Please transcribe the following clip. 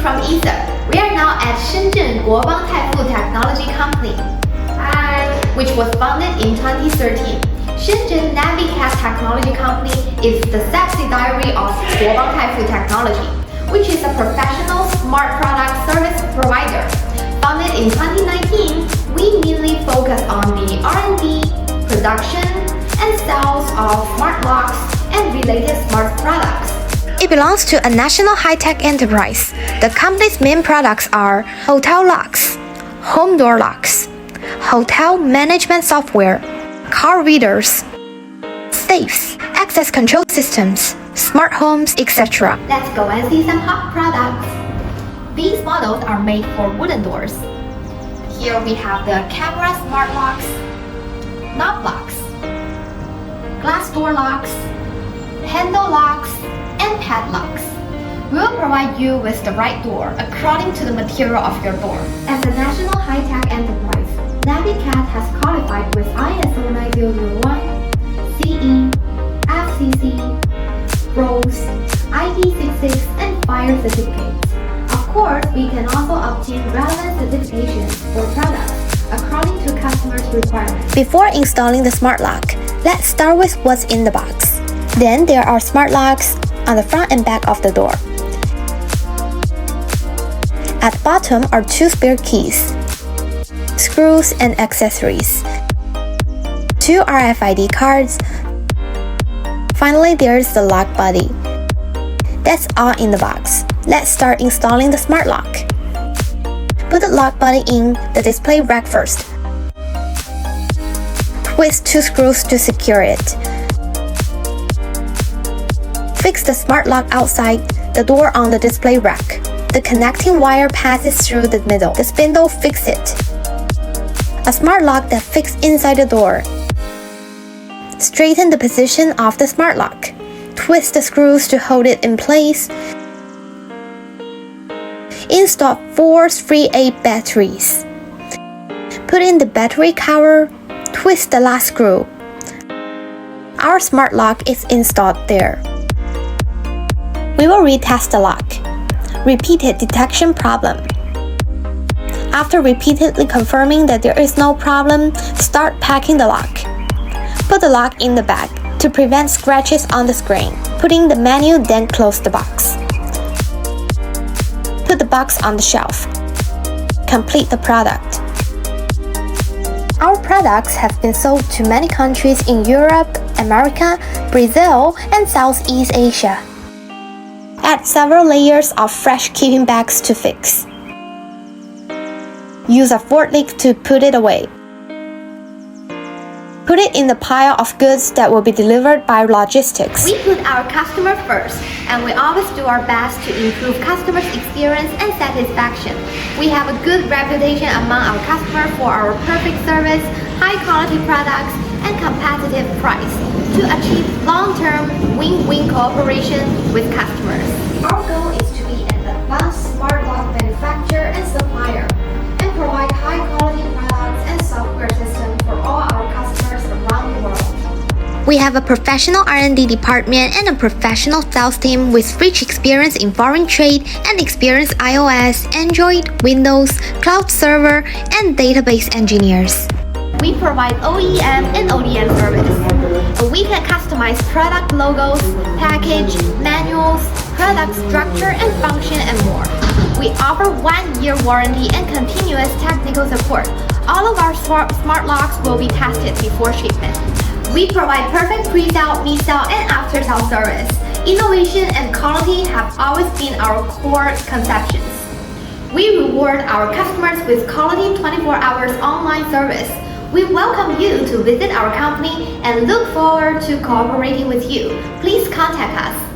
from Ether. We are now at Shenzhen Guobangtaifu Technology Company, which was founded in 2013. Shenzhen Navicat Technology Company is the subsidiary of Guobangtaifu Technology, which is a professional smart product service provider. Founded in 2019, we mainly focus on the R&D, production, and sales of smart locks and related smart products. It belongs to a national high-tech enterprise. The company's main products are hotel locks, home door locks, hotel management software, car readers, safes, access control systems, smart homes, etc. Let's go and see some hot products. These models are made for wooden doors. Here we have the camera smart locks, knob locks, glass door locks, handle locks, and padlocks. We will provide you with the right door according to the material of your door. As a national high-tech enterprise, Navicat has qualified with ISO 9001, CE, FCC, RoHS, IP66, and Fire certificates. Of course, we can also obtain relevant certifications for products according to customers' requirements. Before installing the smart lock, let's start with what's in the box. Then there are smart locks on the front and back of the door. At the bottom are 2 spare keys, screws and accessories, 2 RFID cards. Finally, there is the lock body. That's all in the box. Let's start installing the smart lock. Put the lock body in the display rack first. Twist 2 screws to secure it. Fix the smart lock outside the door on the display rack. The connecting wire passes through the middle. The spindle fixes it. A smart lock that fits inside the door. Straighten the position of the smart lock. Twist the screws to hold it in place. Install 4 3A batteries. Put in the battery cover. Twist the last screw. Our smart lock is installed there. We will retest the lock. Repeated detection problem. After repeatedly confirming that there is no problem, start packing the lock. Put the lock in the bag to prevent scratches on the screen. Put in the menu, then close the box. Put the box on the shelf. Complete the product. Our products have been sold to many countries in Europe, America, Brazil, and Southeast Asia. Add several layers of fresh keeping bags to fix. Use a forklift to put it away. Put it in the pile of goods that will be delivered by logistics. We put our customer first, and we always do our best to improve customers' experience and satisfaction. We have a good reputation among our customers for our perfect service, high-quality products, and competitive price to achieve long-term win-win cooperation with customers. Our goal is to be an advanced smart lock manufacturer and supplier and provide high-quality products and software systems for all our customers around the world. We have a professional R&D department and a professional sales team with rich experience in foreign trade and experienced iOS, Android, Windows, cloud server, and database engineers. We provide OEM and ODM service. We can customize product logos, package, manuals, product structure and function, and more. We offer 1-year warranty and continuous technical support. All of our smart locks will be tested before shipment. We provide perfect pre-sale, mid-sale, and after-sale service. Innovation and quality have always been our core conceptions. We reward our customers with quality 24 hours online service. We welcome you to visit our company and look forward to cooperating with you. Please contact us.